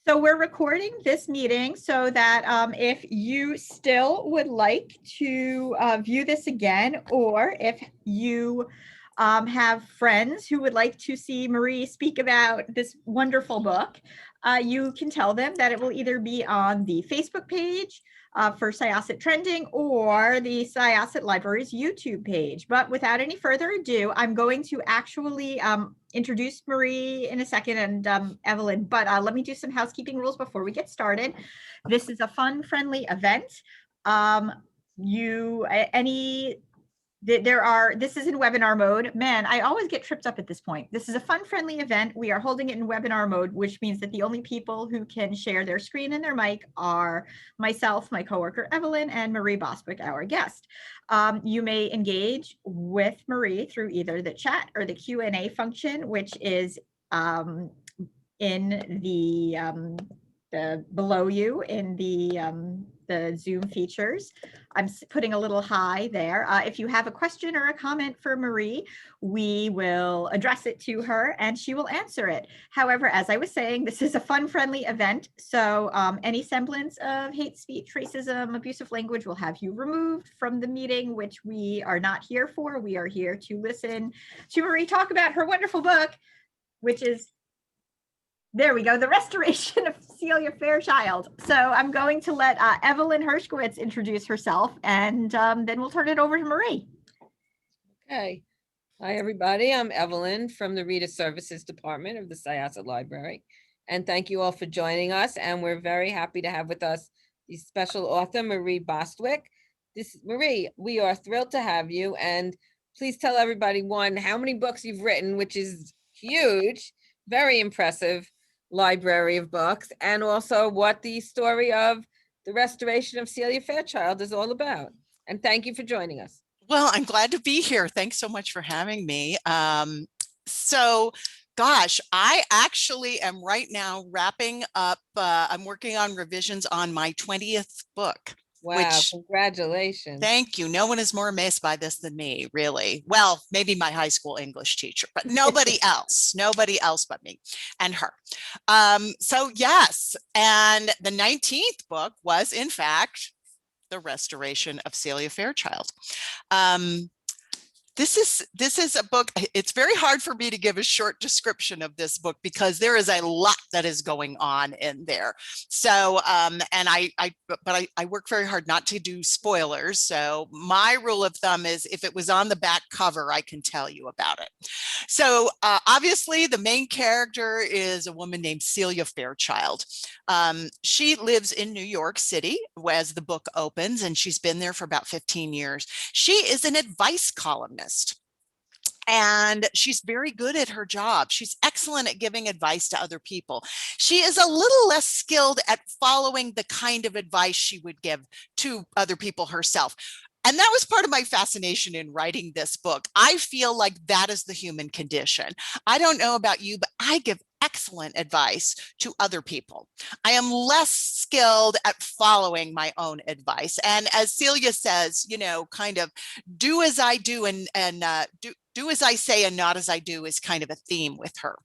So we're recording this meeting so that if you still would like to view this again, or if you have friends who would like to see Marie speak about this wonderful book, you can tell them that it will either be on the Facebook page for Syosset Trending or the Syosset Library's YouTube page. But without any further ado, I'm going to actually introduce Marie in a second and Evelyn, but let me do some housekeeping rules before we get started. This is a fun, friendly event. This is in webinar mode. Man, I always get tripped up at this point. This is a fun, friendly event. We are holding it in webinar mode, which means that the only people who can share their screen and their mic are myself, my coworker Evelyn, and Marie Bostwick, our guest. You may engage with Marie through either the chat or the Q&A function, which is in the below you in the Zoom features. I'm putting a little hi there. If you have a question or a comment for Marie, we will address it to her and she will answer it. However, as I was saying, this is a fun, friendly event. So any semblance of hate speech, racism, abusive language will have you removed from the meeting, which we are not here for. We are here to listen to Marie talk about her wonderful book, which is, there we go, The Restoration of Celia Fairchild. So I'm going to let Evelyn Hershkowitz introduce herself, and then we'll turn it over to Marie. Okay. Hi, everybody. I'm Evelyn from the Reader Services Department of the Syosset Library. And thank you all for joining us. And we're very happy to have with us the special author, Marie Bostwick. Marie, we are thrilled to have you. And please tell everybody, one, how many books you've written, which is huge, very impressive library of books, and also what the story of the restoration of Celia Fairchild is all about. And thank you for joining us. Well, I'm glad to be here. Thanks so much for having me. Gosh, I actually am right now wrapping up. I'm working on revisions on my 20th book. Wow, congratulations. Thank you. No one is more amazed by this than me, really. Well, maybe my high school English teacher, but nobody else but me and her. So yes, and the 19th book was in fact The Restoration of Celia Fairchild. This is a book. It's very hard for me to give a short description of this book because there is a lot that is going on in there. So, and I work very hard not to do spoilers. So my rule of thumb is if it was on the back cover, I can tell you about it. So obviously the main character is a woman named Celia Fairchild. She lives in New York City as the book opens, and she's been there for about 15 years. She is an advice columnist. And she's very good at her job. She's excellent at giving advice to other people. She is a little less skilled at following the kind of advice she would give to other people herself. And that was part of my fascination in writing this book. I feel like that is the human condition. I don't know about you, but I give excellent advice to other people. I am less skilled at following my own advice. And as Celia says, you know, kind of do as I do and do as I say and not as I do is kind of a theme with her.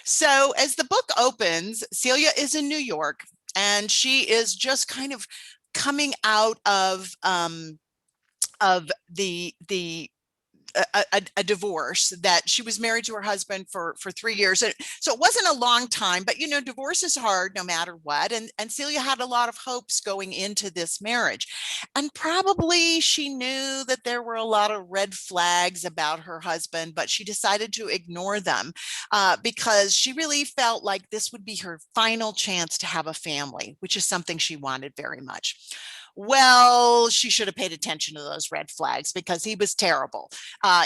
So as the book opens, Celia is in New York and she is just kind of coming out of a divorce. That she was married to her husband for 3 years. And so it wasn't a long time, but you know, divorce is hard no matter what. And Celia had a lot of hopes going into this marriage. And probably she knew that there were a lot of red flags about her husband, but she decided to ignore them because she really felt like this would be her final chance to have a family, which is something she wanted very much. Well, she should have paid attention to those red flags because he was terrible.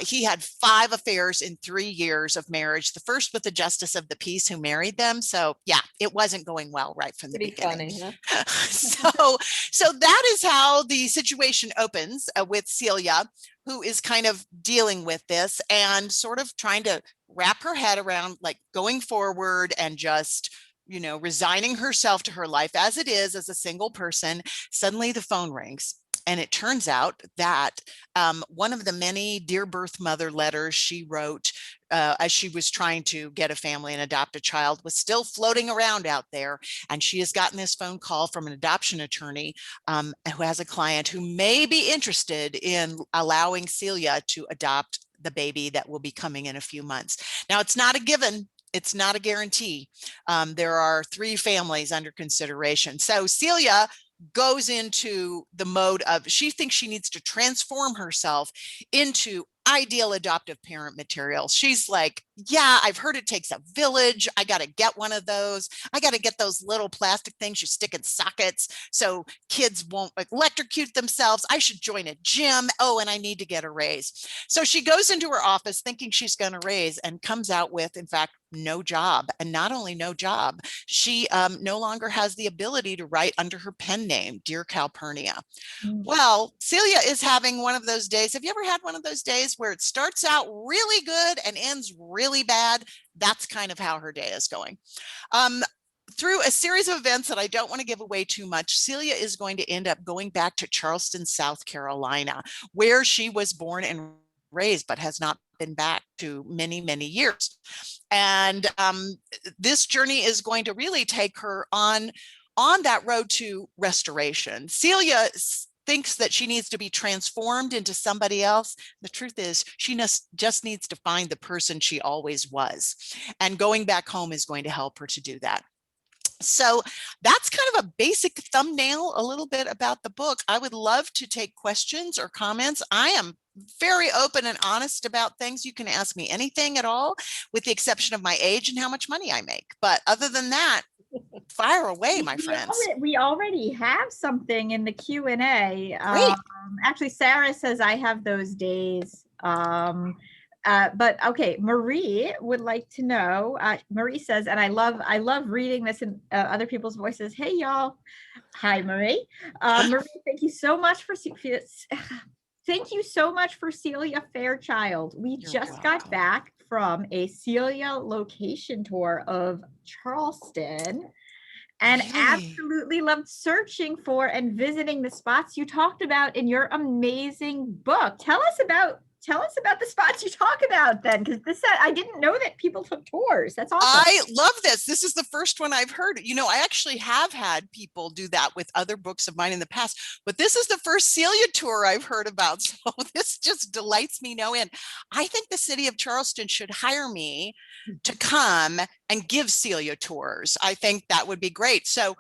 He had 5 affairs in 3 years of marriage, the first with the justice of the peace who married them. So yeah, it wasn't going well right from the beginning. Funny, huh? so that is how the situation opens with Celia, who is kind of dealing with this and sort of trying to wrap her head around like going forward and just resigning herself to her life as it is as a single person, suddenly the phone rings. And it turns out that one of the many dear birth mother letters she wrote as she was trying to get a family and adopt a child was still floating around out there. And she has gotten this phone call from an adoption attorney who has a client who may be interested in allowing Celia to adopt the baby that will be coming in a few months. Now, it's not a given. It's not a guarantee. There are 3 families under consideration. So Celia goes into the mode of, she thinks she needs to transform herself into ideal adoptive parent material. She's like, yeah, I've heard it takes a village. I got to get one of those. I got to get those little plastic things you stick in sockets so kids won't electrocute themselves. I should join a gym. Oh, and I need to get a raise. So she goes into her office thinking she's going to raise and comes out with, in fact, no job. And not only no job, she no longer has the ability to write under her pen name, Dear Calpurnia. Well, Celia is having one of those days. Have you ever had one of those days where it starts out really good and ends really bad? That's kind of how her day is going. Through a series of events that I don't want to give away too much, Celia is going to end up going back to Charleston, South Carolina, where she was born and raised, but has not been back to many, many years. And this journey is going to really take her on that road to restoration. Celia thinks that she needs to be transformed into somebody else. The truth is, she just needs to find the person she always was. And going back home is going to help her to do that. So that's kind of a basic thumbnail, a little bit about the book. I would love to take questions or comments. I am very open and honest about things. You can ask me anything at all, with the exception of my age and how much money I make. But other than that, fire away, my friends. We already have something in the Q&A. Great. Actually, Sarah says, I have those days. But okay, Marie would like to know, Marie says, and I love reading this in other people's voices. Hey, y'all. Hi, Marie. Marie, thank you so much for Celia Fairchild. We You're just got back from a Celia location tour of Charleston and absolutely loved searching for and visiting the spots you talked about in your amazing book. Tell us about the spots you talk about then, because I didn't know that people took tours. That's awesome. I love this. This is the first one I've heard. I actually have had people do that with other books of mine in the past, but this is the first Celia tour I've heard about. So this just delights me no end. I think the city of Charleston should hire me to come and give Celia tours. I think that would be great. So,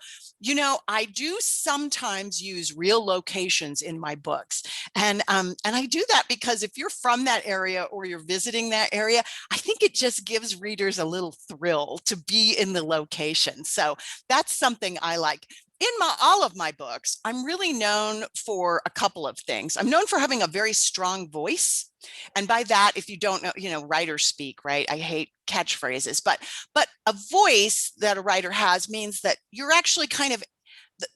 I do sometimes use real locations in my books. And I do that because if you're from that area or you're visiting that area, I think it just gives readers a little thrill to be in the location. So that's something I like. In all of my books, I'm really known for a couple of things. I'm known for having a very strong voice. And by that, if you don't know, writers speak, right? I hate catchphrases, but a voice that a writer has means that you're actually kind of,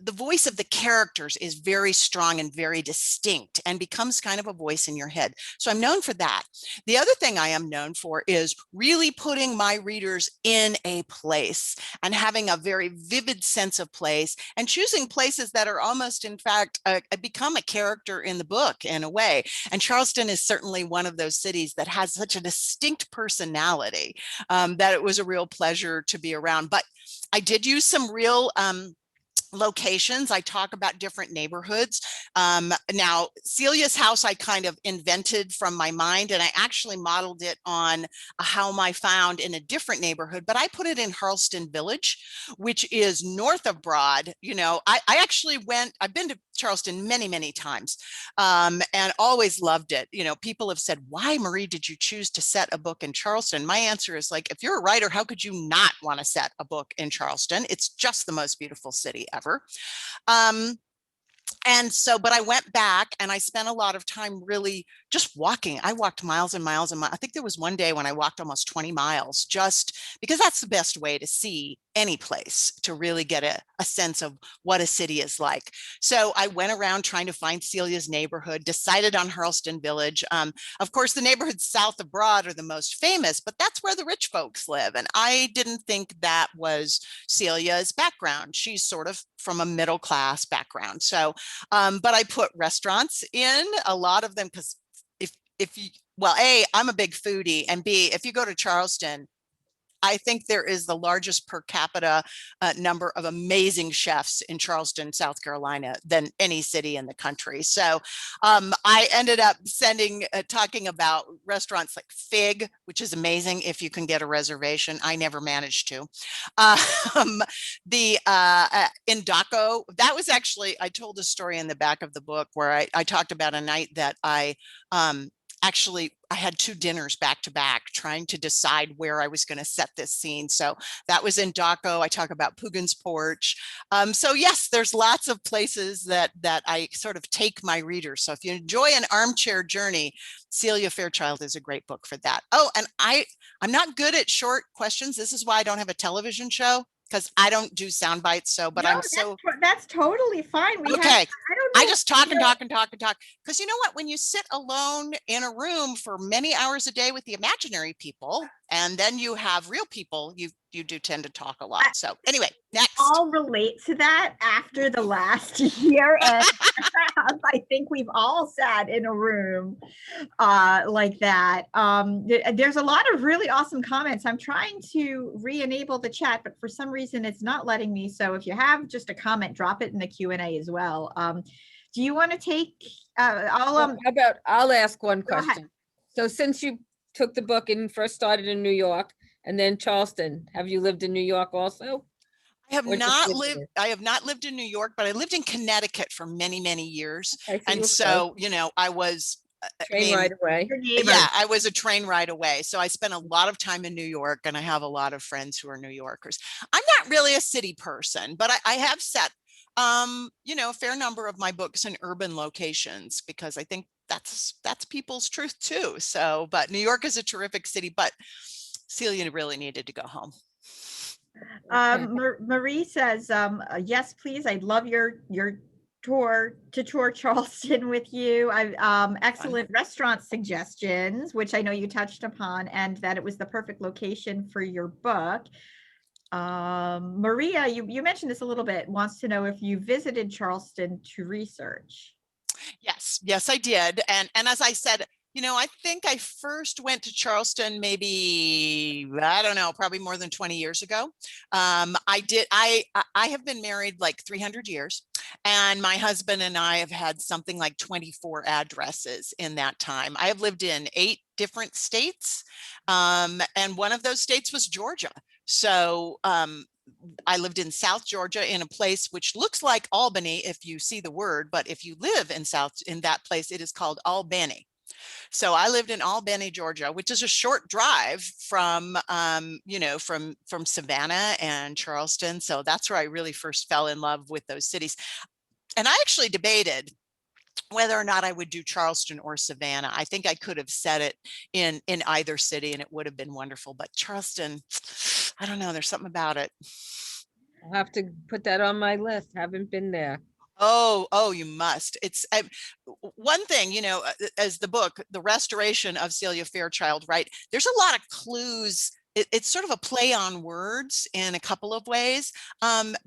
the voice of the characters is very strong and very distinct and becomes kind of a voice in your head. So I'm known for that. The other thing I am known for is really putting my readers in a place and having a very vivid sense of place and choosing places that are almost, in fact, become a character in the book in a way. And Charleston is certainly one of those cities that has such a distinct personality that it was a real pleasure to be around. But I did use some real locations. I talk about different neighborhoods. Now, Celia's house I kind of invented from my mind, and I actually modeled it on a home I found in a different neighborhood, but I put it in Harleston Village, which is north of Broad. I've been to Charleston many, many times and always loved it. People have said, why, Marie, did you choose to set a book in Charleston? My answer is like, if you're a writer, how could you not want to set a book in Charleston? It's just the most beautiful city ever. But I went back and I spent a lot of time really just walking. I walked miles and miles and miles. I think there was one day when I walked almost 20 miles just because that's the best way to see any place to really get a sense of what a city is like. So I went around trying to find Celia's neighborhood, decided on Harleston Village. Of course, the neighborhoods south of Broad are the most famous, but that's where the rich folks live. And I didn't think that was Celia's background. She's sort of from a middle class background. So, but I put restaurants in, a lot of them, because if you, well, A, I'm a big foodie, and B, if you go to Charleston, I think there is the largest per capita number of amazing chefs in Charleston, South Carolina, than any city in the country. So I ended up talking about restaurants like Fig, which is amazing if you can get a reservation. I never managed to. In Daco, that was actually, I told a story in the back of the book where I talked about a night that actually, I had 2 dinners back to back trying to decide where I was going to set this scene. So that was in Daco. I talk about Pugin's Porch. So yes, there's lots of places that I sort of take my readers. So if you enjoy an armchair journey, Celia Fairchild is a great book for that. Oh, and I'm not good at short questions. This is why I don't have a television show, because I don't do sound bites. So, but No, that's totally fine. We okay. I I just talk and talk and talk and talk. Because you know what? When you sit alone in a room for many hours a day with the imaginary people, and then you have real people, you do tend to talk a lot. So anyway, next. all relate to that after the last year. And I think we've all sat in a room like that. There's a lot of really awesome comments. I'm trying to re-enable the chat, but for some reason it's not letting me. So if you have just a comment, drop it in the Q&A as well. Do you want to take, I'll ask one Go ahead. question. So since you took the book and first started in New York and then Charleston, have you lived in New York also? I have Or just not lived lived, there? I have not lived in New York, but I lived in Connecticut for many, many years. Okay, And you were so, you know, I was, train right away. your neighbors? yeah, I was a train ride away. So I spent a lot of time in New York, and I have a lot of friends who are New Yorkers. I'm not really a city person, but I have set, you know, a fair number of my books in urban locations, because I think that's people's truth too. So, but New York is a terrific city, but Celia really needed to go home. Marie says, yes, please. I'd love your tour Charleston with you. Excellent restaurant suggestions, which I know you touched upon, and that it was the perfect location for your book. Maria, you mentioned this a little bit, wants to know if you visited Charleston to research. Yes, I did. And as I said, you know, I think I first went to Charleston maybe, I don't know, probably more than 20 years ago. I have been married like 300 years, and my husband and I have had something like 24 addresses in that time. I have lived in 8 different states, and one of those states was Georgia. So I lived in South Georgia in a place which looks like Albany if you see the word, but if you live in that place, it is called Albany. So I lived in Albany, Georgia, which is a short drive from, you know, from Savannah and Charleston. So that's where I really first fell in love with those cities. And I actually debated whether or not I would do Charleston or Savannah. I think I could have said it in either city and it would have been wonderful, but Charleston, I don't know, there's something about it. I'll have to put that on my list. Haven't been there. Oh, you must. It's one thing, you know, as the book, The Restoration of Celia Fairchild, right? There's a lot of clues. It's sort of a play on words in a couple of ways,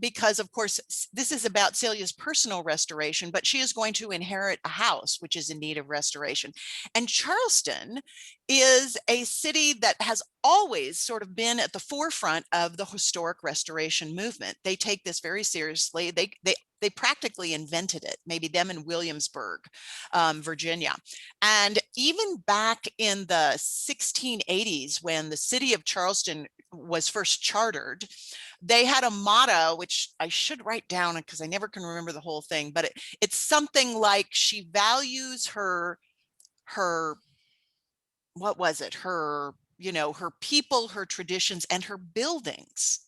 because of course, this is about Celia's personal restoration, but she is going to inherit a house which is in need of restoration. And Charleston is a city that has always sort of been at the forefront of the historic restoration movement. They take this very seriously. They practically invented it, maybe them in Williamsburg, Virginia. And even back in the 1680s, when the city of Charleston was first chartered, they had a motto, which I should write down because I never can remember the whole thing, but it's something like she values her, what was it? Her, you know, her people, her traditions, and her buildings.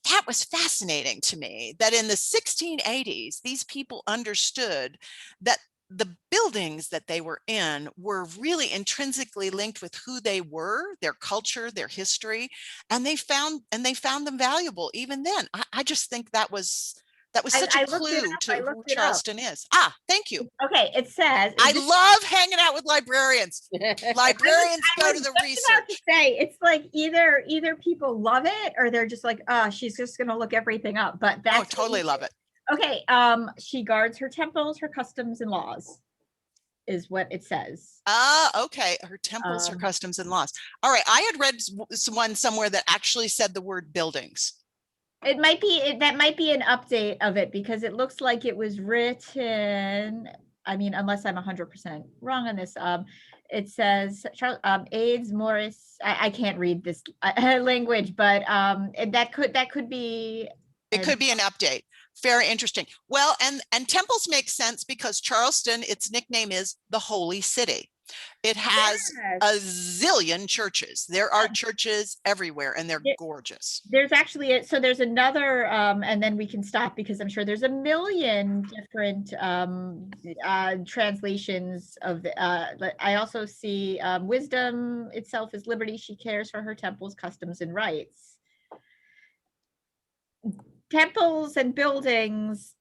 That was fascinating to me, that in the 1680s, these people understood that the buildings that they were in were really intrinsically linked with who they were, their culture, their history, and they found them valuable even then. I just think that was such a I looked it clue up. to I who looked it up. Charleston is. Ah, thank you. Okay, it says. I this- love hanging out with librarians. Librarians I go was to the just about to research. say it's like either people love it or they're just like, she's just gonna look everything up. But Oh, that's totally love it. okay. She guards her temples, her customs and laws, is what it says. Ah, okay. Her temples, her customs and laws. All right. I had read one somewhere that actually said the word buildings. It might be that might be an update of it because it looks like it was written. I mean, unless I'm 100% wrong on this. It says Aids Morris. I can't read this language, but that could be. It could be an update. Very interesting. Well, and temples make sense because Charleston, its nickname is the Holy City. It has a zillion churches. There are churches everywhere and they're gorgeous. There's actually so there's another and then we can stop because I'm sure there's a million different translations of the I also see wisdom itself is liberty. She cares for her temples, customs, and rights. Temples and buildings,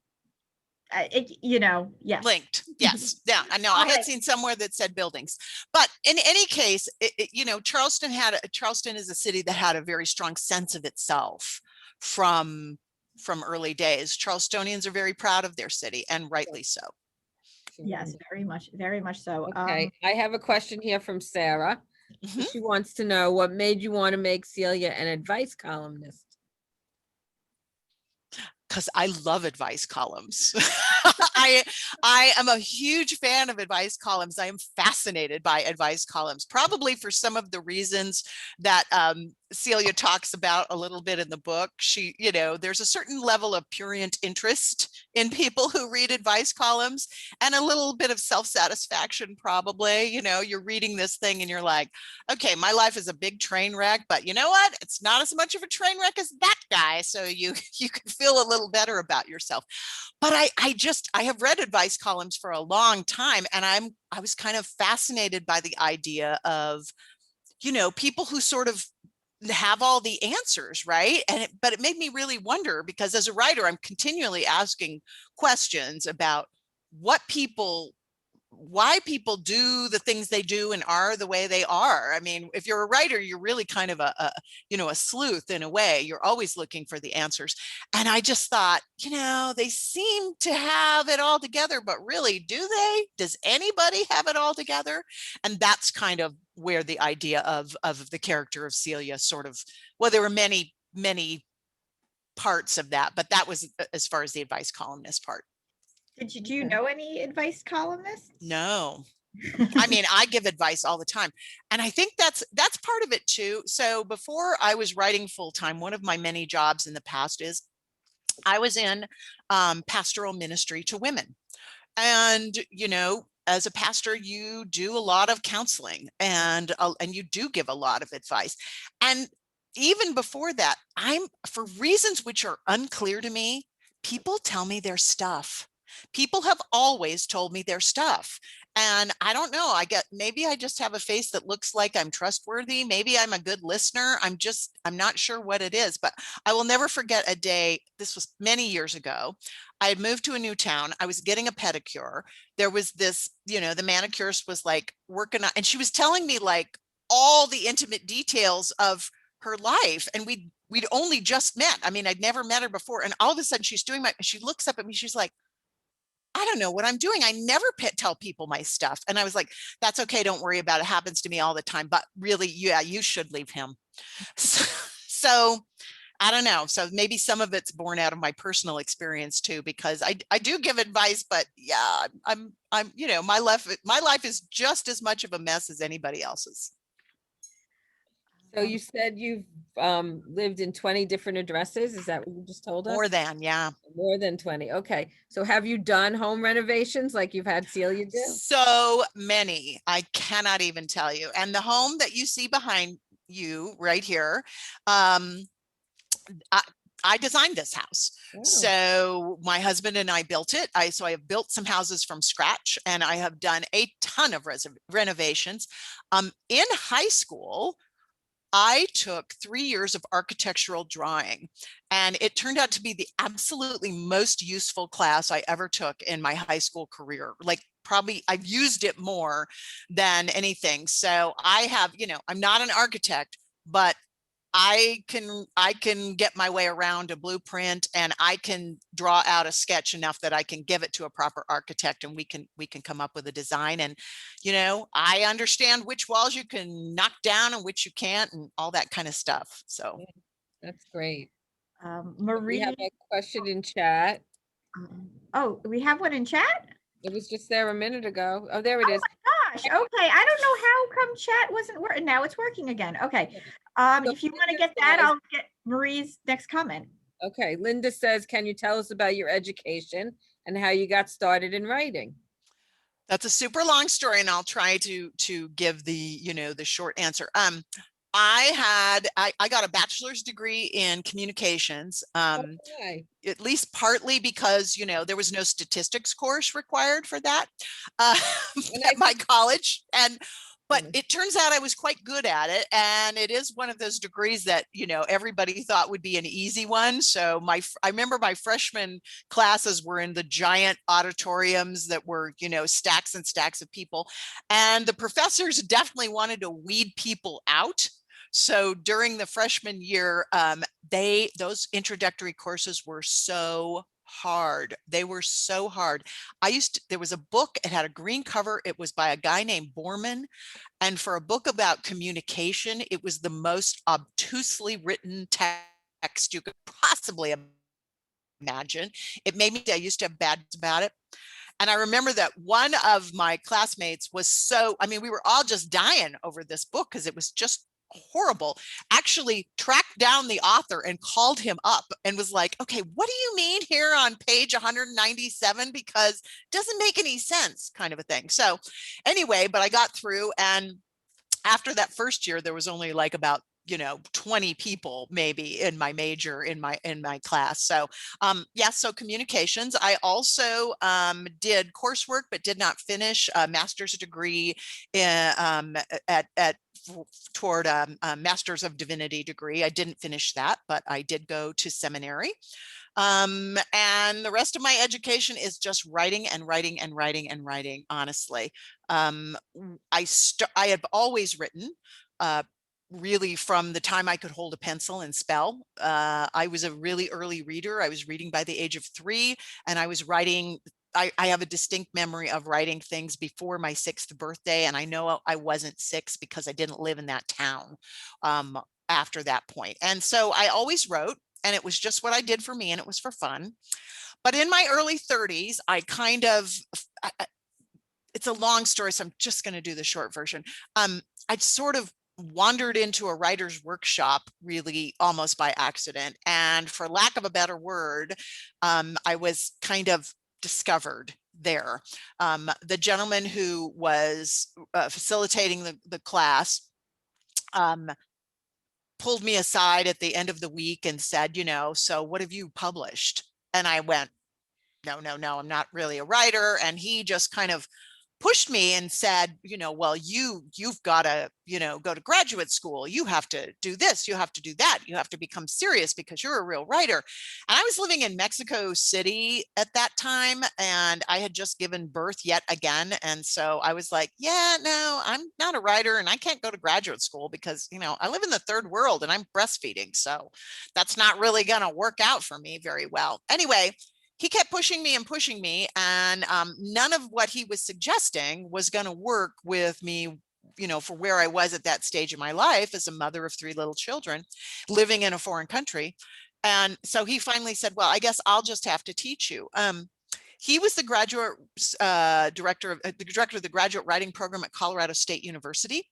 yes. Linked. Yes. Yeah. I know. I had seen somewhere that said buildings, but in any case, Charleston is a city that had a very strong sense of itself from early days. Charlestonians are very proud of their city, and rightly so. Yes, very much so. Okay, I have a question here from Sarah. She wants to know what made you want to make Celia an advice columnist? Because I love advice columns. I am a huge fan of advice columns. I am fascinated by advice columns, probably for some of the reasons that Celia talks about a little bit in the book. There's a certain level of prurient interest in people who read advice columns and a little bit of self-satisfaction, probably. You're reading this thing and you're like, okay, my life is a big train wreck, but you know what? It's not as much of a train wreck as that guy. So you can feel a little better about yourself. But I have read advice columns for a long time, and I was kind of fascinated by the idea of, people who sort of have all the answers, right? But it made me really wonder, because as a writer, I'm continually asking questions about why people do the things they do and are the way they are. I mean, if you're a writer, you're really kind of a sleuth in a way. You're always looking for the answers. And I just thought, they seem to have it all together, but really, do they? Does anybody have it all together? And that's kind of where the idea of the character of Celia there were many, many parts of that, but that was as far as the advice columnist part. Do you know any advice columnists? No. I mean, I give advice all the time. And I think that's part of it too. So before I was writing full time, one of my many jobs in the past is I was in pastoral ministry to women. And, as a pastor, you do a lot of counseling and you do give a lot of advice. And even before that, for reasons which are unclear to me, people tell me their stuff. People have always told me their stuff. And I don't know, maybe I just have a face that looks like I'm trustworthy. Maybe I'm a good listener. I'm not sure what it is, but I will never forget a day. This was many years ago. I had moved to a new town. I was getting a pedicure. There was this, the manicurist was like working on, and she was telling me like all the intimate details of her life. And we'd only just met. I mean, I'd never met her before. And all of a sudden she looks up at me. She's like, I don't know what I'm doing. I never tell people my stuff. And I was like, that's okay. Don't worry about it. It happens to me all the time. But really, yeah, you should leave him. So I don't know. So maybe some of it's born out of my personal experience too, because I do give advice, but yeah, I'm my life is just as much of a mess as anybody else's. So you said you've lived in 20 different addresses. Is that what you just told us? More than, yeah. More than 20. Okay. So have you done home renovations like you've had Celia do? So many. I cannot even tell you. And the home that you see behind you right here, I designed this house. Wow. So my husband and I built it. So I have built some houses from scratch, and I have done a ton of renovations. In high school, I took 3 years of architectural drawing, and it turned out to be the absolutely most useful class I ever took in my high school career. Like, probably I've used it more than anything. So I have, I'm not an architect, but I can get my way around a blueprint, and I can draw out a sketch enough that I can give it to a proper architect, and we can come up with a design. And I understand which walls you can knock down and which you can't, and all that kind of stuff. So That's great. We Marie, have a question in chat. oh, we have one in chat? It was just there a minute ago. Oh, there it is. Gosh, okay. I don't know how come chat wasn't working. Now it's working again. Okay. If you want to get that, I'll get Marie's next comment. Okay, Linda says, can you tell us about your education and how you got started in writing? That's a super long story, and I'll try to give the the short answer. I got a bachelor's degree in communications, Okay. at least partly because there was no statistics course required for that at my college, but it turns out I was quite good at it, and it is one of those degrees that everybody thought would be an easy one. So I remember my freshman classes were in the giant auditoriums that were stacks and stacks of people, and the professors definitely wanted to weed people out. So during the freshman year, those introductory courses were so hard. They were so hard. There was a book, it had a green cover. It was by a guy named Borman. And for a book about communication, it was the most obtusely written text you could possibly imagine. It made me, I used to have bad about it. And I remember that one of my classmates was we were all just dying over this book because it was just horrible, actually tracked down the author and called him up and was like, okay, what do you mean here on page 197? Because it doesn't make any sense, kind of a thing. So anyway, but I got through, and after that first year, there was only like about 20 people maybe in my major, in my class. So so communications. I also did coursework but did not finish a master's degree toward a master's of divinity degree. I didn't finish that, but I did go to seminary. And the rest of my education is just writing and writing and writing and writing, honestly. I have always written, really from the time I could hold a pencil and spell. I was a really early reader. I was reading by the age of 3, and I was writing. I have a distinct memory of writing things before my 6th birthday, and I know I wasn't 6 because I didn't live in that town after that point. And so I always wrote, and it was just what I did for me, and it was for fun. But in my early 30s, it's a long story, so I'm just going to do the short version. I sort of wandered into a writer's workshop, really almost by accident. And for lack of a better word, I was kind of discovered there. The gentleman who was facilitating the class pulled me aside at the end of the week and said, so what have you published? And I went, no, I'm not really a writer. And he just kind of pushed me and said, well, you've got to, go to graduate school. You have to do this, you have to do that. You have to become serious because you're a real writer. And I was living in Mexico City at that time, and I had just given birth yet again. And so I was like, yeah, no, I'm not a writer, and I can't go to graduate school because, I live in the third world and I'm breastfeeding. So that's not really going to work out for me very well. Anyway, he kept pushing me, and none of what he was suggesting was going to work with me, for where I was at that stage of my life as a mother of 3 little children living in a foreign country. And so he finally said, well, I guess I'll just have to teach you. He was the graduate director of the graduate writing program at Colorado State University.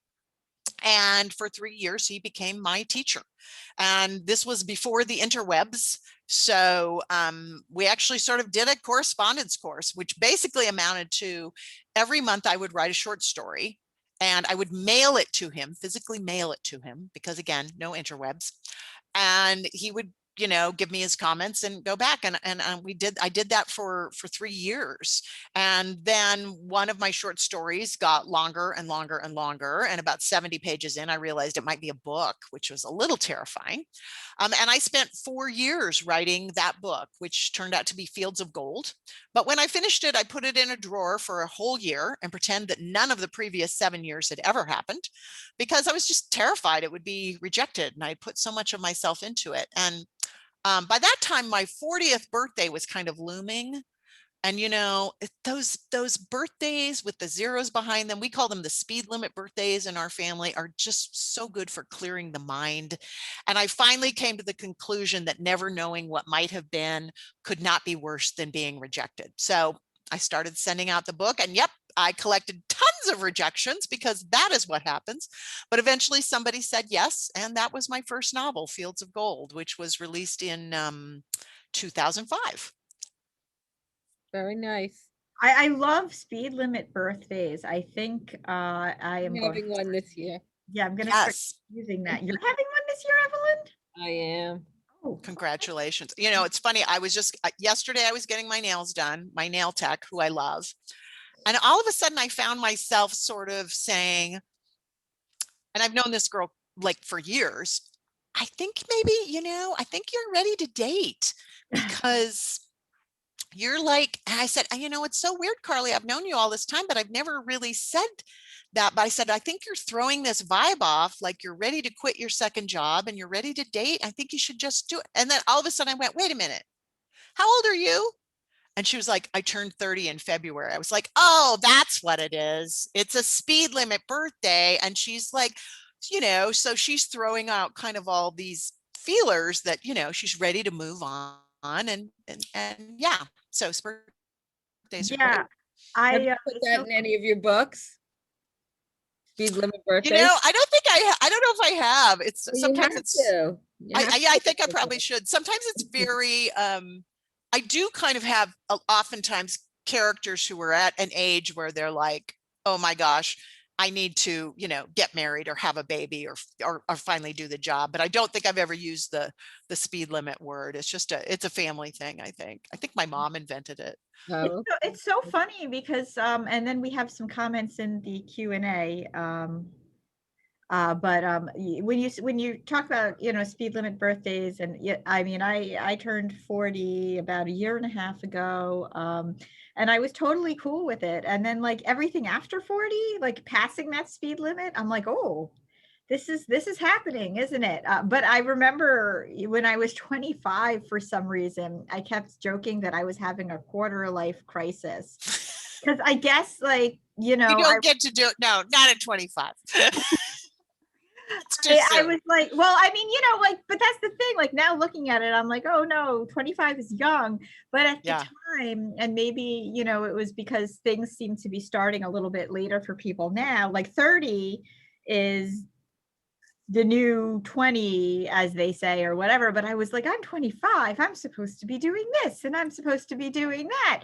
And for 3 years, he became my teacher. And this was before the interwebs. So we actually sort of did a correspondence course, which basically amounted to every month I would write a short story, and I would mail it to him, physically mail it to him, because again, no interwebs. And he would you know, give me his comments and go back. And I did that for 3 years. And then one of my short stories got longer and longer and longer. And about 70 pages in, I realized it might be a book, which was a little terrifying. And I spent 4 years writing that book, which turned out to be Fields of Gold. But when I finished it, I put it in a drawer for a whole year and pretend that none of the previous 7 years had ever happened, because I was just terrified it would be rejected. And I put so much of myself into it. And by that time, my 40th birthday was kind of looming. And, you know, those birthdays with the zeros behind them, we call them the speed limit birthdays in our family, are just so good for clearing the mind. And I finally came to the conclusion that never knowing what might have been could not be worse than being rejected. So I started sending out the book, and yep, I collected tons of rejections, because that is what happens. But eventually somebody said yes. And that was my first novel, Fields of Gold, which was released in 2005. Very nice. I love speed limit birthdays. I think I am I'm going. having one this year. Yeah, I'm going to start Yes. using that. You're having one this year, Evelyn? I am. Oh, Congratulations. You know, it's funny. I was just yesterday, I was getting my nails done, my nail tech, who I love. And all of a sudden I found myself sort of saying, and I've known this girl like for years, I think maybe, you know, I think you're ready to date, because you're like, and I said, you know, it's so weird, Carly, I've known you all this time, but I've never really said that. But I said, I think you're throwing this vibe off, like you're ready to quit your second job and you're ready to date. I think you should just do it. And then all of a sudden I went, wait a minute, how old are you? And she was like, I turned 30 in February. I was like, oh, that's what it is. It's a speed limit birthday. And she's like, you know, so she's throwing out kind of all these feelers that, you know, she's ready to move on. And yeah, so birthdays are yeah. great. Have you I put it's that so in any of your books? Speed limit You birthdays? know, I don't think I don't know if I have. It's Well, you sometimes have it's to. You have yeah, I to think I put probably that. should. Sometimes it's very I do kind of have oftentimes characters who are at an age where they're like, oh my gosh, I need to, you know, get married or have a baby or finally do the job. But I don't think I've ever used the speed limit word. It's just it's a family thing, I think. I think my mom invented it. Oh, it's so funny because and then we have some comments in the Q&A. But when you talk about, you know, speed limit birthdays, and yeah, I mean, I turned 40 about a year and a half ago, and I was totally cool with it. And then like everything after 40, like passing that speed limit, I'm like, oh, this is happening, isn't it? But I remember when I was 25, for some reason, I kept joking that I was having a quarter life crisis, because I guess, like, you know, You don't get to do it. No, not at 25. It's too I soon. was like, well, I mean, you know, like, but that's the thing. Like now looking at it, I'm like, oh no, 25 is young. But at the Yeah. time, and maybe, you know, it was because things seem to be starting a little bit later for people now. Like 30 is the new 20, as they say, or whatever. But I was like, I'm 25. I'm supposed to be doing this and I'm supposed to be doing that.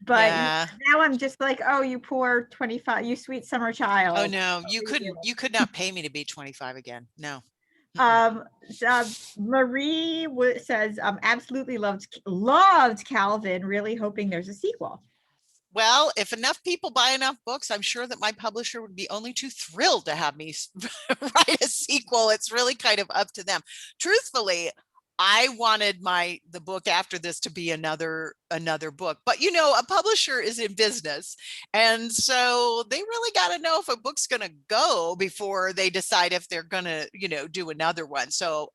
But Yeah. now I'm just like, oh, you poor 25, you sweet summer child. Oh no, How are you? you could not pay me to be 25 again. No. Um, Marie says, absolutely loved Calvin, really hoping there's a sequel. Well, if enough people buy enough books, I'm sure that my publisher would be only too thrilled to have me write a sequel. It's really kind of up to them. Truthfully, I wanted the book after this to be another book, but you know, a publisher is in business, and so they really got to know if a book's going to go before they decide if they're going to, you know, do another one. So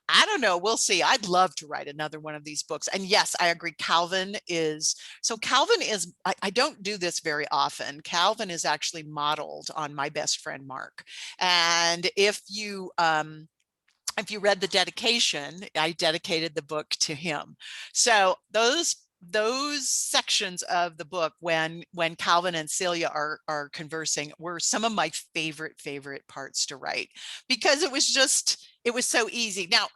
I don't know. We'll see. I'd love to write another one of these books. And yes, I agree. Calvin is, I don't do this very often. Calvin is actually modeled on my best friend, Mark. And if you read the dedication, I dedicated the book to him. So those sections of the book when Calvin and Celia are conversing were some of my favorite parts to write, because it was so easy. Now,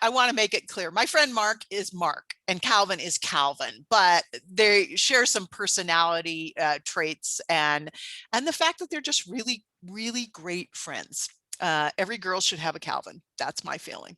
I want to make it clear. My friend Mark is Mark and Calvin is Calvin, but they share some personality traits and the fact that they're just really great friends. Every girl should have a Calvin. That's my feeling.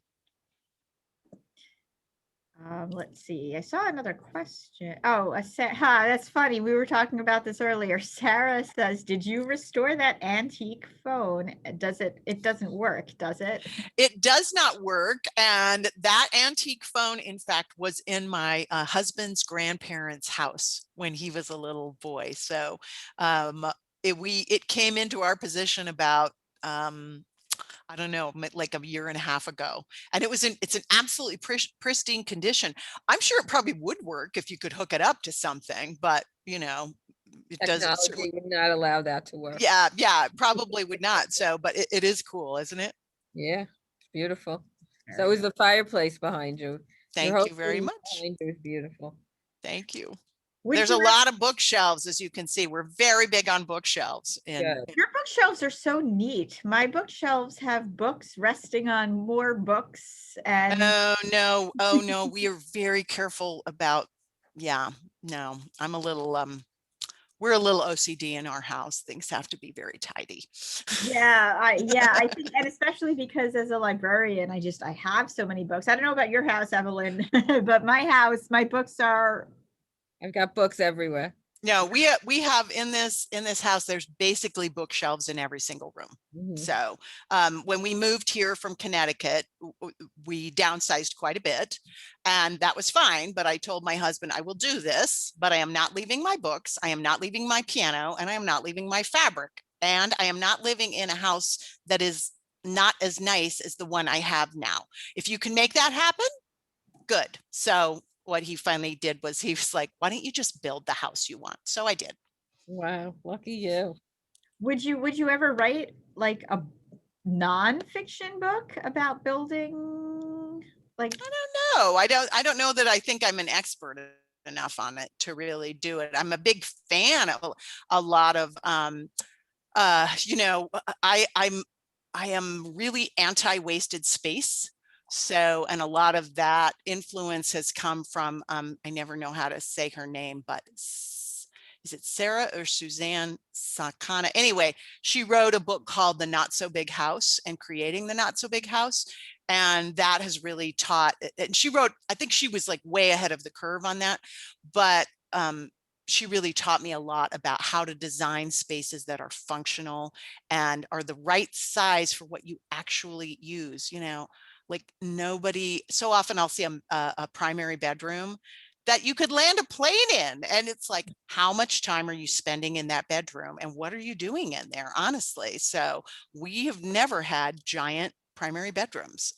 Let's see. I saw another question. Oh, that's funny. We were talking about this earlier. Sarah says, "Did you restore that antique phone? Does it? It doesn't work, does it?" It does not work. And that antique phone, in fact, was in my husband's grandparents' house when he was a little boy. So it came into our possession about I don't know, like a year and a half ago. And it's an absolutely pristine condition. I'm sure it probably would work if you could hook it up to something, but you know, it doesn't certainly. Technology would not allow that to work. Yeah, it probably would not. So, but it is cool, isn't it? Yeah, it's beautiful. So Very is the fireplace behind you. Your Thank whole you very scene much. behind you is beautiful. Thank you. Would There's a you lot of bookshelves, as you can see. We're very big on bookshelves. Good. Your bookshelves are so neat. My bookshelves have books resting on more books, and Oh no, we are very careful about, yeah, no, I'm a little we're a little OCD in our house. Things have to be very tidy. I think, and especially because as a librarian, I have so many books. I don't know about your house, Evelyn, but my house, my books are. I've got books everywhere. No, we have in this house, there's basically bookshelves in every single room. Mhm. So when we moved here from Connecticut, we downsized quite a bit, and that was fine. But I told my husband, I will do this, but I am not leaving my books. I am not leaving my piano, and I am not leaving my fabric. And I am not living in a house that is not as nice as the one I have now. If you can make that happen, good. So what he finally did was he was like, why don't you just build the house you want? So I did. Wow, lucky you. Would you ever write like a nonfiction book about building? Like, I don't know. I don't know that I think I'm an expert enough on it to really do it. I'm a big fan of a lot of you know, I am really anti-wasted space. So, and a lot of that influence has come from, I never know how to say her name, but is it Sarah or Suzanne Sakana? Anyway, she wrote a book called The Not So Big House and Creating the Not So Big House. And that has really taught, and she wrote, I think she was like way ahead of the curve on that, but she really taught me a lot about how to design spaces that are functional and are the right size for what you actually use. You know, like nobody, so often I'll see a primary bedroom that you could land a plane in. And it's like, how much time are you spending in that bedroom? And what are you doing in there, honestly? So we have never had giant primary bedrooms.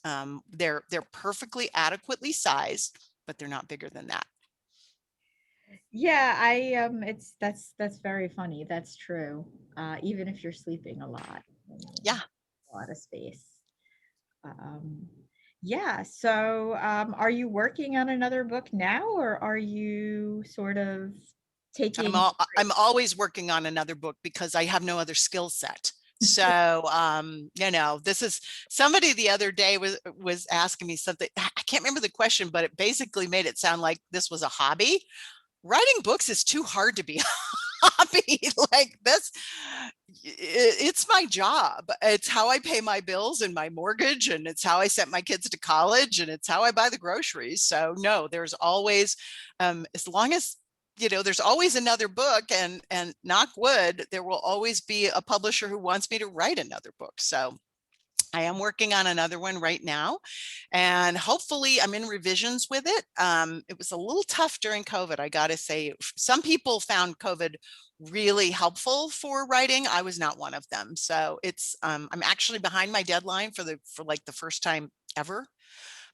They're perfectly adequately sized, but they're not bigger than that. yeah, that's very funny. That's true. Even if you're sleeping a lot, Yeah. a lot of space. Um, yeah. So, are you working on another book now, or are you sort of taking? I'm always working on another book because I have no other skill set. So, you know, this is somebody the other day was asking me something. I can't remember the question, but it basically made it sound like this was a hobby. Writing books is too hard to be a hobby. Like this, it's my job. It's how I pay my bills and my mortgage, and it's how I sent my kids to college, and it's how I buy the groceries. So no, there's always, as long as, you know, there's always another book, and knock wood, there will always be a publisher who wants me to write another book. So I am working on another one right now, and hopefully I'm in revisions with it. It was a little tough during COVID, I got to say. Some people found COVID really helpful for writing. I was not one of them. So it's I'm actually behind my deadline for like the first time ever,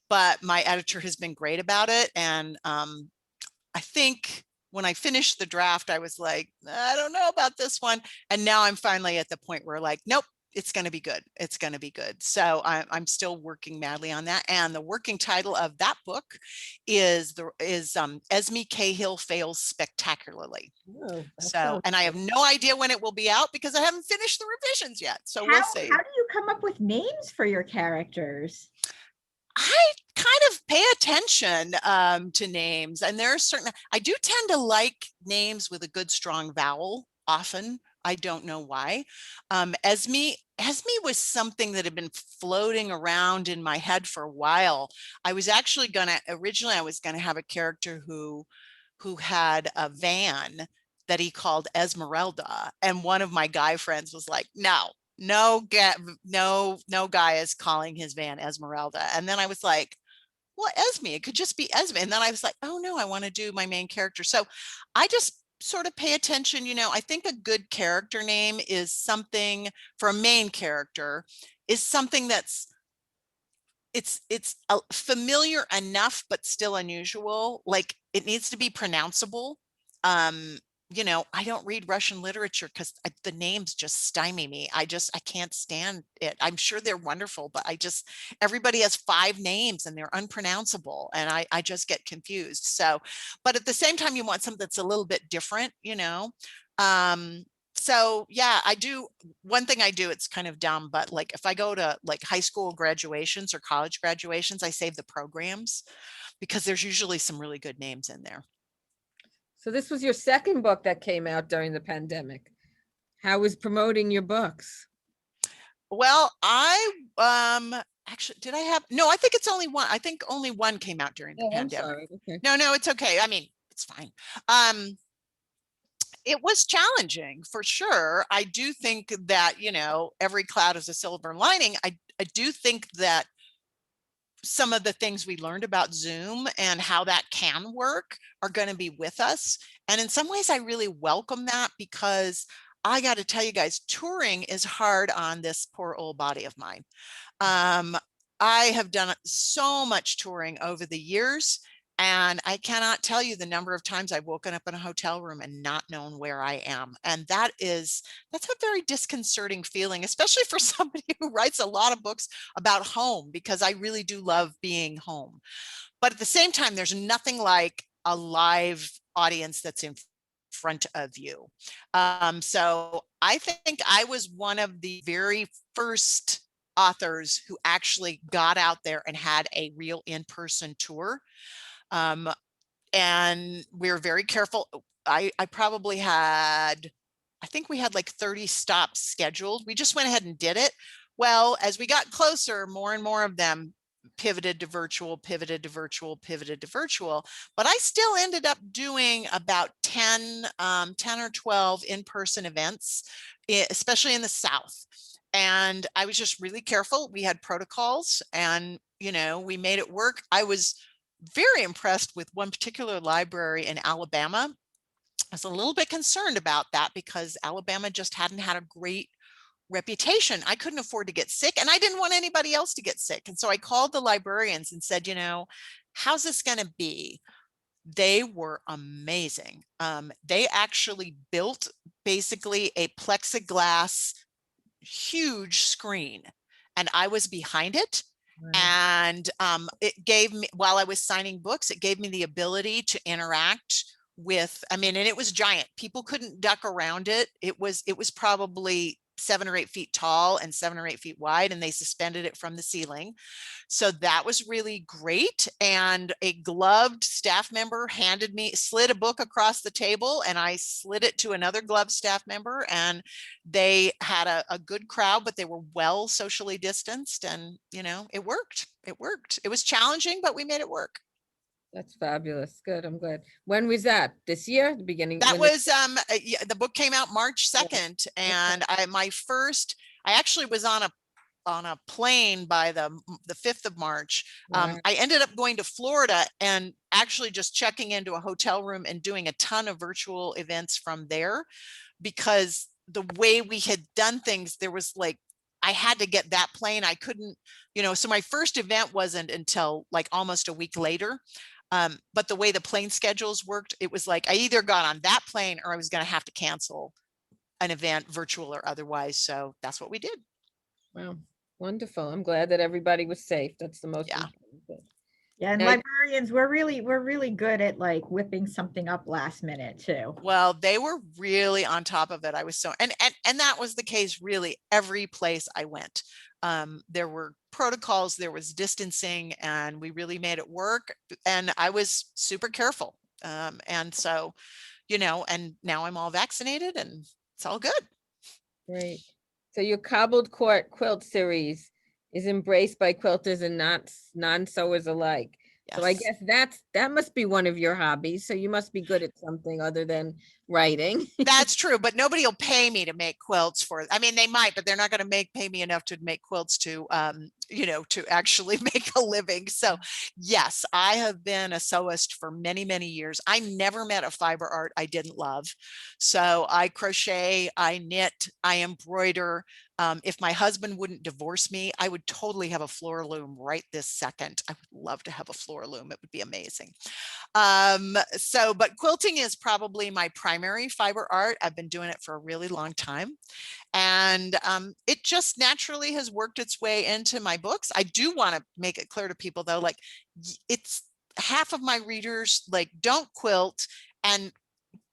but my editor has been great about it. And I think when I finished the draft, I was like, I don't know about this one. And now I'm finally at the point where like, nope, it's going to be good. It's going to be good. So I'm still working madly on that. And the working title of that book is Esme Cahill Fails Spectacularly. Oh, So, and I have no idea when it will be out because I haven't finished the revisions yet. So we'll see. How do you come up with names for your characters? I kind of pay attention to names, and there are certain, I do tend to like names with a good strong vowel often. I don't know why. Esme Esme was something that had been floating around in my head for a while. I was actually originally I was gonna have a character who had a van that he called Esmeralda. And one of my guy friends was like, no guy is calling his van Esmeralda. And then I was like, well, Esme, it could just be Esme. And then I was like, oh no, I want to do my main character. So I just sort of pay attention. I think a good character name is something for a main character is something that's it's familiar enough, but still unusual. Like it needs to be pronounceable. I don't read Russian literature because the names just stymie me. I can't stand it. I'm sure they're wonderful, but everybody has 5 names and they're unpronounceable. And I just get confused. So, but at the same time, you want something that's a little bit different, so yeah, I do. One thing I do, it's kind of dumb, but like if I go to like high school graduations or college graduations, I save the programs because there's usually some really good names in there. So this was your second book that came out during the pandemic. How was promoting your books? Well, actually, did I have, no, I think it's only one. I think only one came out during the pandemic. Sorry. Okay. No, it's okay. I mean, it's fine. It was challenging for sure. I do think that, every cloud is a silver lining. I do think that some of the things we learned about Zoom and how that can work are going to be with us. And in some ways, I really welcome that because I got to tell you guys, touring is hard on this poor old body of mine. I have done so much touring over the years, and I cannot tell you the number of times I've woken up in a hotel room and not known where I am. And that's a very disconcerting feeling, especially for somebody who writes a lot of books about home, because I really do love being home. But at the same time, there's nothing like a live audience that's in front of you. So I think I was one of the very first authors who actually got out there and had a real in-person tour. And we were very careful. I probably had, I think we had like 30 stops scheduled. We just went ahead and did it. Well, as we got closer, more and more of them pivoted to virtual, pivoted to virtual, pivoted to virtual. But I still ended up doing about 10 or 12 in-person events, especially in the South. And I was just really careful. We had protocols and, we made it work. I was very impressed with one particular library in Alabama. I was a little bit concerned about that because Alabama just hadn't had a great reputation. I couldn't afford to get sick and I didn't want anybody else to get sick. And so I called the librarians and said, how's this going to be? They were amazing. They actually built basically a plexiglass huge screen and I was behind it. And it gave me, while I was signing books, it gave me the ability to interact with, and it was giant. People couldn't duck around it. It was probably 7 or 8 feet tall and 7 or 8 feet wide, and they suspended it from the ceiling. So that was really great. And a gloved staff member slid a book across the table, and I slid it to another gloved staff member, and they had a good crowd, but they were well socially distanced, and it worked. It was challenging, but we made it work. That's fabulous. Good. I'm glad. When was that? This year? The beginning? That was the book came out March 2nd, and I actually was on a plane by the 5th of March. I ended up going to Florida and actually just checking into a hotel room and doing a ton of virtual events from there, because the way we had done things, there was like, I had to get that plane. I couldn't, so my first event wasn't until like almost a week later. But the way the plane schedules worked, it was like I either got on that plane or I was going to have to cancel an event, virtual or otherwise. So that's what we did. Wow. Wonderful. I'm glad that everybody was safe. That's the most important thing. Yeah, and librarians, we're really good at like whipping something up last minute too. Well, they were really on top of it. I was so, and that was the case really every place I went. There were protocols, there was distancing, and we really made it work. And I was super careful. And so, and now I'm all vaccinated and it's all good. Great. So your cobbled court quilt series is embraced by quilters and not non-sewers alike. So I Yes. guess that must be one of your hobbies. So you must be good at something other than writing. That's true, but nobody will pay me to make quilts for, I mean, they might, but they're not going to pay me enough to make quilts to, to actually make a living. So yes, I have been a sewist for many, many years. I never met a fiber art I didn't love. So I crochet, I knit, I embroider. If my husband wouldn't divorce me, I would totally have a floor loom right this second. I would love to have a floor loom. It would be amazing. But quilting is probably my primary fiber art. I've been doing it for a really long time. And it just naturally has worked its way into my books. I do want to make it clear to people though, like it's half of my readers like don't quilt and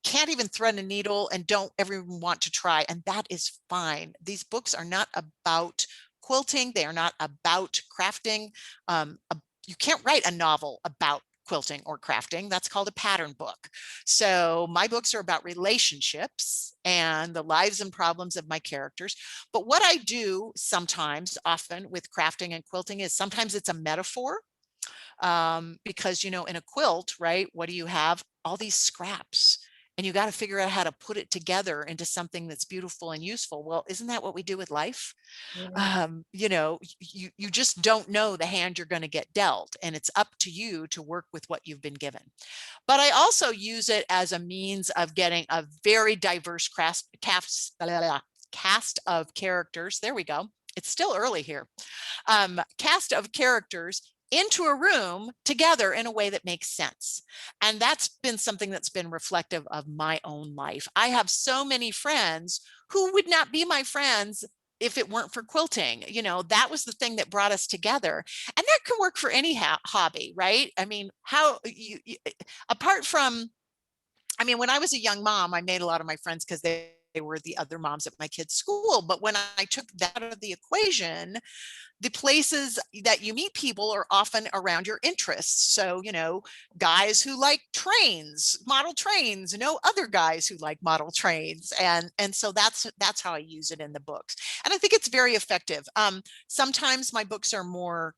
can't even thread a needle and don't ever want to try. And that is fine. These books are not about quilting. They are not about crafting. You can't write a novel about quilting or crafting. That's called a pattern book. So my books are about relationships and the lives and problems of my characters. But what I do sometimes, often with crafting and quilting is sometimes it's a metaphor. Because, in a quilt, right, what do you have? All these scraps. And you got to figure out how to put it together into something that's beautiful and useful. Well, isn't that what we do with life? Yeah. You just don't know the hand you're going to get dealt, and it's up to you to work with what you've been given. But I also use it as a means of getting a very diverse cast of characters. There we go. It's still early here. Cast of characters into a room together in a way that makes sense. And that's been something that's been reflective of my own life. I have so many friends who would not be my friends if it weren't for quilting. That was the thing that brought us together. And that can work for any hobby, right? I mean, apart from, when I was a young mom, I made a lot of my friends because they were the other moms at my kids' school. But when I took that out of the equation, the places that you meet people are often around your interests. So, guys who like trains, model trains, other guys who like model trains. And so that's how I use it in the books. And I think it's very effective. Sometimes my books are more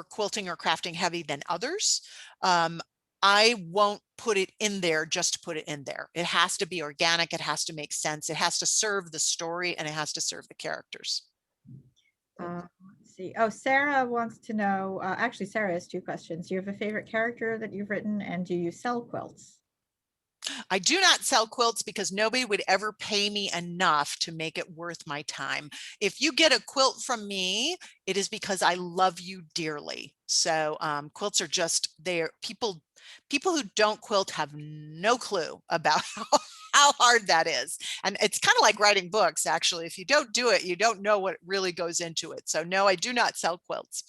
quilting or crafting heavy than others. I won't put it in there just to put it in there. It has to be organic. It has to make sense. It has to serve the story and it has to serve the characters. Let's see. Oh, Sarah wants to know, actually, Sarah has two questions. Do you have a favorite character that you've written, and do you sell quilts? I do not sell quilts because nobody would ever pay me enough to make it worth my time. If you get a quilt from me, it is because I love you dearly. So quilts are just there. People who don't quilt have no clue about how hard that is. And it's kind of like writing books, actually. If you don't do it, you don't know what really goes into it. So no, I do not sell quilts.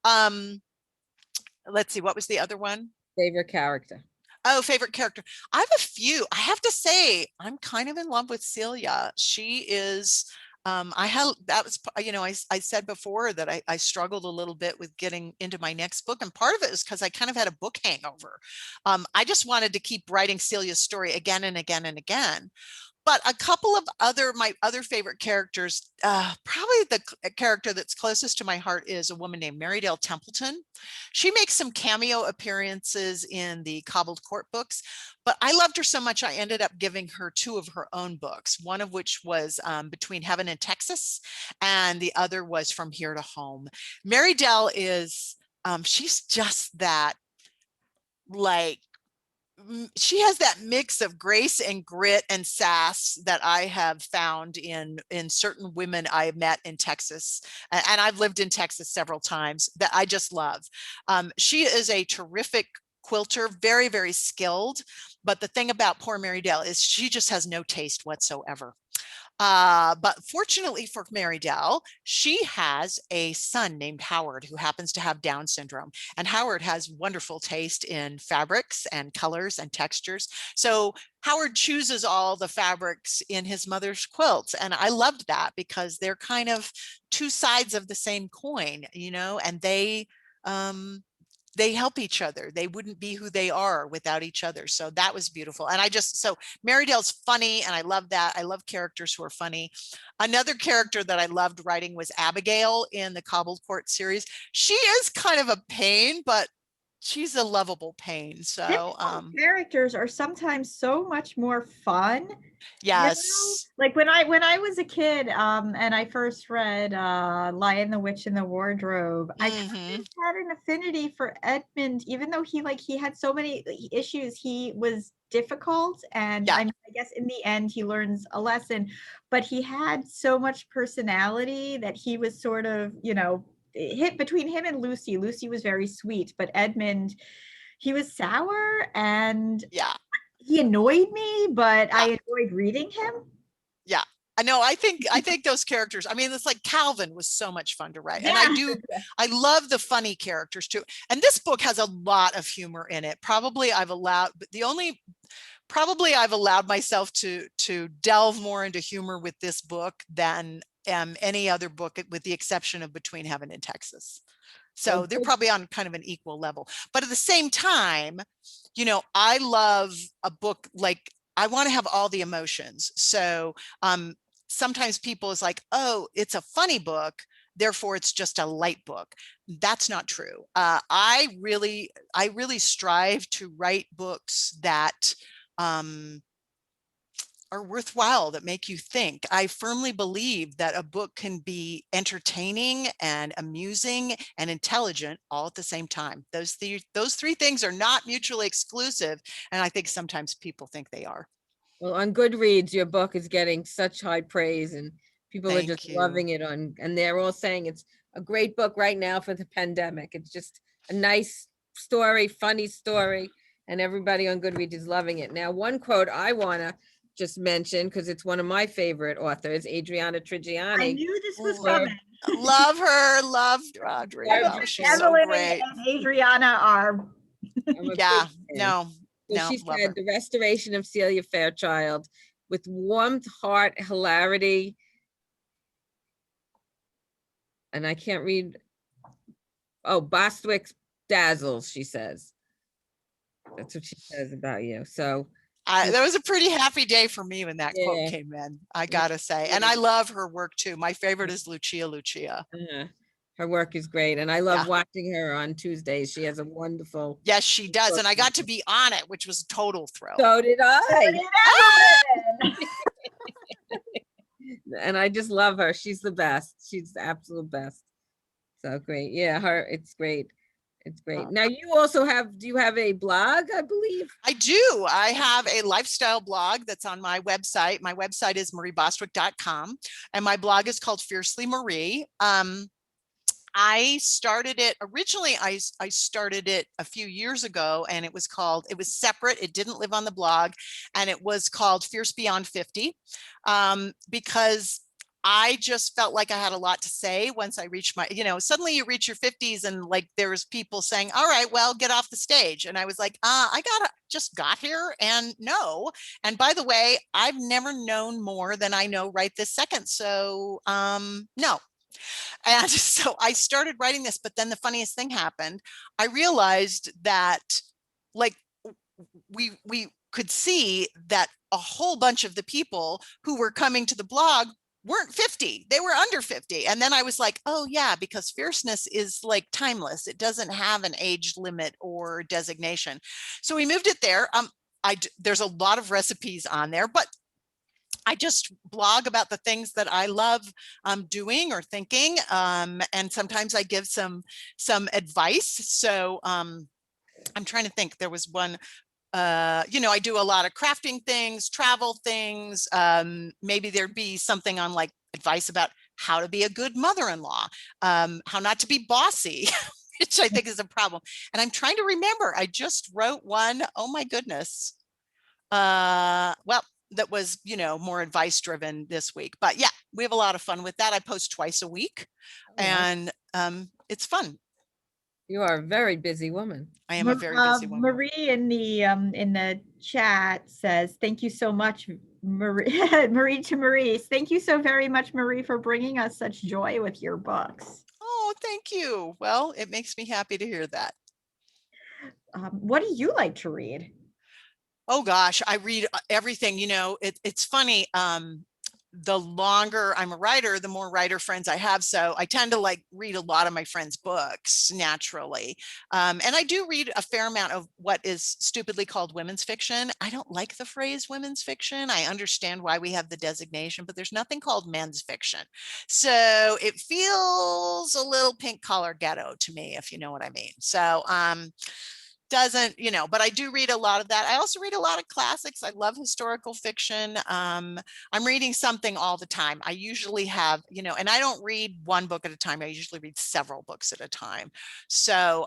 Let's see, what was the other one? Favorite character. Oh, favorite character. I have a few. I have to say, I'm kind of in love with Celia. She is, I said before that I struggled a little bit with getting into my next book. And part of it is because I kind of had a book hangover. I just wanted to keep writing Celia's story again and again and again. But a couple of my other favorite characters, probably the character that's closest to my heart is a woman named Marie Templeton. She makes some cameo appearances in the Cobbled Court books, but I loved her so much I ended up giving her two of her own books, one of which was Between Heaven and Texas, and the other was From Here to Home. Marie is, she's just that, like, she has that mix of grace and grit and sass that I have found in certain women I met in Texas, and I've lived in Texas several times, that I just love. She is a terrific quilter, very, very skilled. But the thing about poor Marie is she just has no taste whatsoever. But fortunately for Marie she has a son named Howard who happens to have Down syndrome. And Howard has wonderful taste in fabrics and colors and textures. So Howard chooses all the fabrics in his mother's quilts. And I loved that because they're kind of two sides of the same coin, and they they help each other. They wouldn't be who they are without each other. So that was beautiful. And so Marydale's funny, and I love that. I love characters who are funny. Another character that I loved writing was Abigail in the Cobbled Court series. She is kind of a pain, but she's a lovable pain. So characters are sometimes so much more fun. yes. Like when I was a kid, and I first read Lion, the Witch, and the Wardrobe, I kind of had an affinity for Edmund, even though he had so many issues. He was difficult, and I guess in the end he learns a lesson, but he had so much personality that he was sort of, hit between him and Lucy. Lucy was very sweet, but Edmund, he was sour, and he annoyed me, but I enjoyed reading him. Yeah. I know. I think those characters, I mean, it's like Calvin was so much fun to write. And I love the funny characters too. And this book has a lot of humor in it. Probably I've allowed myself to delve more into humor with this book than any other book, with the exception of Between Heaven and Texas. So they're probably on kind of an equal level. But at the same time, I love a book, like I want to have all the emotions. So sometimes people is like, oh, it's a funny book, therefore it's just a light book. That's not true. I really strive to write books that are worthwhile, that make you think. I firmly believe that a book can be entertaining and amusing and intelligent all at the same time. Those three things are not mutually exclusive, and I think sometimes people think they are. Well, on Goodreads, your book is getting such high praise, and people are just loving it and they're all saying it's a great book right now for the pandemic. It's just a nice story, funny story, and everybody on Goodreads is loving it. Now, one quote I want to just mention, because it's one of my favorite authors, Adriana Trigiani. I knew this was coming. Love her, loved Audrey. Oh, she's so great. And Adriana are. She said, the restoration of Celia Fairchild with warmth, heart, hilarity. And I can't read. Oh, Bostwick dazzles, she says. That's what she says about you. So that was a pretty happy day for me when that quote came in, I gotta say. And I love her work too. My favorite is Lucia. Her work is great, and I love watching her on Tuesdays. She has a wonderful. Yes, she does, and I got to be on it, which was a total thrill. So did I. And I just love her. She's the best. She's the absolute best. So great. Yeah, it's great. It's great. Now do you have a blog, I believe? I do. I have a lifestyle blog that's on my website. My website is mariebostwick.com, and my blog is called Fiercely Marie. I started it originally. I started it a few years ago, and it was separate. It didn't live on the blog, and it was called Fierce Beyond 50, because I just felt like I had a lot to say once I reached suddenly you reach your 50s and like there's people saying, all right, well, get off the stage. And I was like, I just got here and no. And by the way, I've never known more than I know right this second. So no. And so I started writing this, but then the funniest thing happened. I realized that like we could see that a whole bunch of the people who were coming to the blog weren't 50, they were under 50. And then I was like, oh yeah, because fierceness is like timeless. It doesn't have an age limit or designation. So we moved it there. There's a lot of recipes on there, but I just blog about the things that I love doing or thinking. And sometimes I give some advice. So I'm trying to think, there was one, I do a lot of crafting things, travel things. Maybe there'd be something on like advice about how to be a good mother-in-law, how not to be bossy, which I think is a problem. And I'm trying to remember, I just wrote one, oh my goodness. Well, that was, more advice driven this week, but yeah, we have a lot of fun with that. I post twice a week and it's fun. You are a very busy woman. I am a very busy woman. Marie in the chat says, thank you so much, Marie. Marie to Marie. Thank you so very much, Marie, for bringing us such joy with your books. Oh, thank you. Well, it makes me happy to hear that. what do you like to read? Oh gosh, I read everything. It's funny. The longer I'm a writer, the more writer friends I have. So I tend to like read a lot of my friends' books naturally. And I do read a fair amount of what is stupidly called women's fiction. I don't like the phrase women's fiction. I understand why we have the designation, but there's nothing called men's fiction. So it feels a little pink collar ghetto to me, if you know what I mean. So, doesn't, but I do read a lot of that. I also read a lot of classics. I love historical fiction. I'm reading something all the time. I usually have, and I don't read one book at a time. I usually read several books at a time. So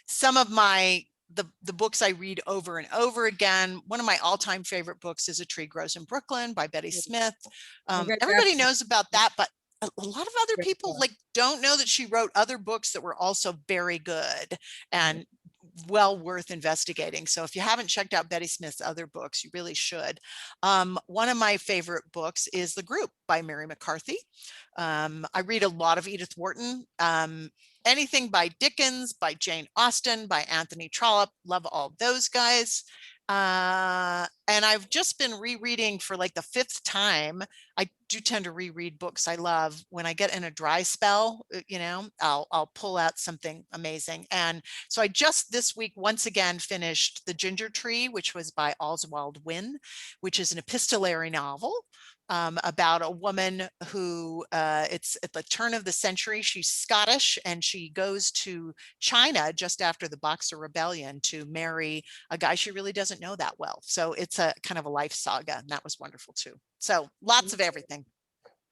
some of the books I read over and over again. One of my all-time favorite books is A Tree Grows in Brooklyn by Betty Smith. Everybody knows about that, but a lot of other people like don't know that she wrote other books that were also very good and well worth investigating. So if you haven't checked out Betty Smith's other books, you really should. One of my favorite books is The Group by Mary McCarthy. I read a lot of Edith Wharton. Anything by Dickens, by Jane Austen, by Anthony Trollope, love all those guys. And I've just been rereading for like the 5th time. I do tend to reread books I love when I get in a dry spell. I'll pull out something amazing. And so I just this week once again finished The Ginger Tree, which was by Oswald Wynne, which is an epistolary novel about a woman who it's at the turn of the century. She's Scottish and she goes to China just after the Boxer Rebellion to marry a guy she really doesn't know that well. So it's a kind of a life saga, and that was wonderful too. So lots of everything.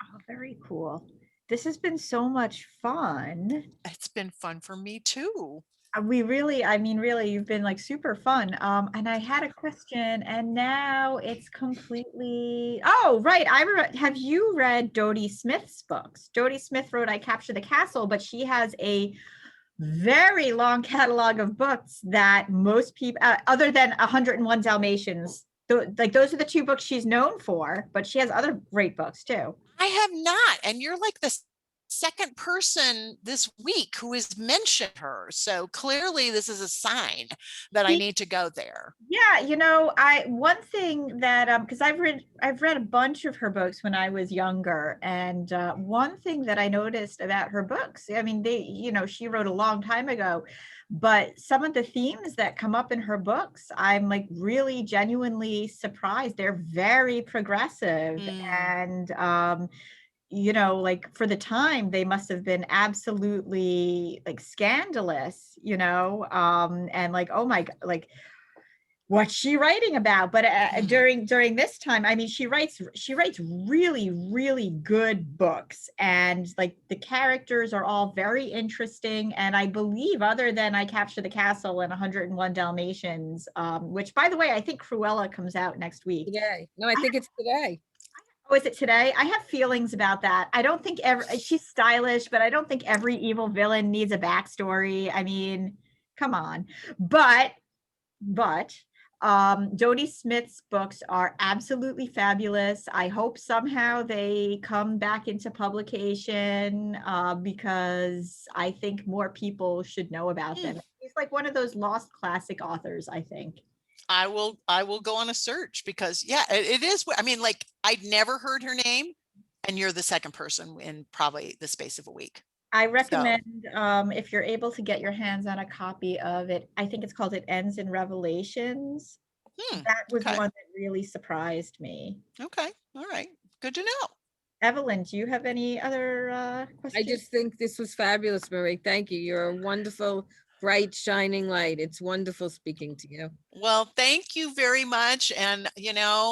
Oh, very cool. This has been so much fun. It's been fun for me too. Really, you've been like super fun. And I had a question and now it's completely, oh, right. Have you read Dodie Smith's books? Dodie Smith wrote I Capture the Castle, but she has a very long catalog of books that most people, other than 101 Dalmatians, those are the 2 books she's known for, but she has other great books too. I have not. And you're like the second person this week who has mentioned her. So clearly this is a sign that I need to go there. Yeah, one thing that because I've read a bunch of her books when I was younger, and one thing that I noticed about her books, she wrote a long time ago, but some of the themes that come up in her books, I'm like really genuinely surprised. They're very progressive and like for the time they must have been absolutely like scandalous, and like, oh my God, like what's she writing about? But during this time, she writes really, really good books, and like the characters are all very interesting. And I believe other than I Capture the Castle and 101 Dalmatians, which by the way, I think Cruella comes out next week. Today. No, I think it's today. Oh, is it today? I have feelings about that. I don't think she's stylish, but I don't think every evil villain needs a backstory. I mean, come on. But Dodie Smith's books are absolutely fabulous. I hope somehow they come back into publication because I think more people should know about them. He's like one of those lost classic authors, I think. I will go on a search because it is. I mean, like I'd never heard her name, and you're the second person in probably the space of a week. I recommend if you're able to get your hands on a copy of it. I think it's called It Ends in Revelations. That was one that really surprised me. Okay, all right, good to know. Evelyn, do you have any other questions? I just think this was fabulous, Marie. Thank you. You're a wonderful, bright, shining light. It's wonderful speaking to you. Well, thank you very much. And,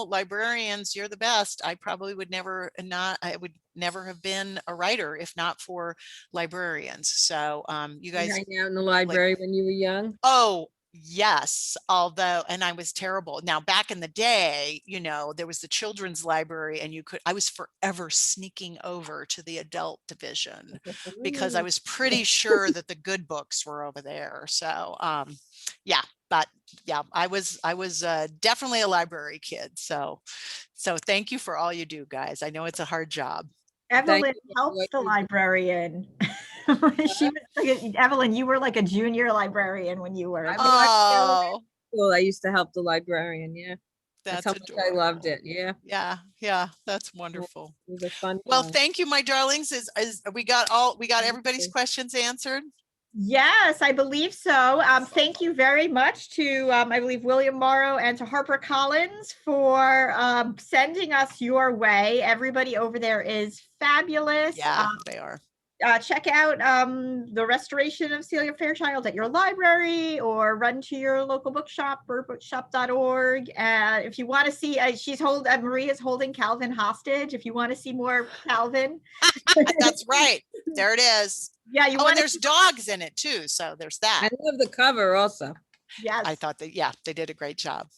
librarians, you're the best. I probably would never have been a writer if not for librarians. So you guys hang out in the library when you were young? Oh, yes, although, and I was terrible. Now, back in the day, there was the children's library and I was forever sneaking over to the adult division because I was pretty sure that the good books were over there. So, I was definitely a library kid. So thank you for all you do, guys. I know it's a hard job. Evelyn you. helps the librarian. Evelyn, you were like a junior librarian when you were. I at was the- Oh, School, I used to help the librarian, yeah. That's that's how much I loved adorable. it, yeah. Yeah, yeah, that's wonderful. It was a fun Well, time. thank you, my darlings. Is we got Thank everybody's you. questions answered? Yes, I believe so. Thank you very much to, I believe, William Morrow and to Harper Collins for sending us your way. Everybody over there is fabulous. Yeah, they are. Check out the Restoration of Celia Fairchild at your library, or run to your local bookshop or bookshop.org. If you want to see, Marie is holding Calvin hostage. If you want to see more Calvin. That's right. There it is. Yeah, you Oh, want and there's dogs in it too. So there's that. I love the cover also. Yes. I thought that, yeah, they did a great job.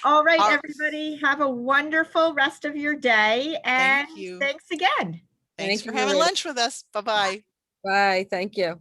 All right, All- everybody, have a wonderful rest of your day. And Thank you. thanks again. Thanks Thank for you, having Maria. lunch with us. Bye-bye. Bye, thank you.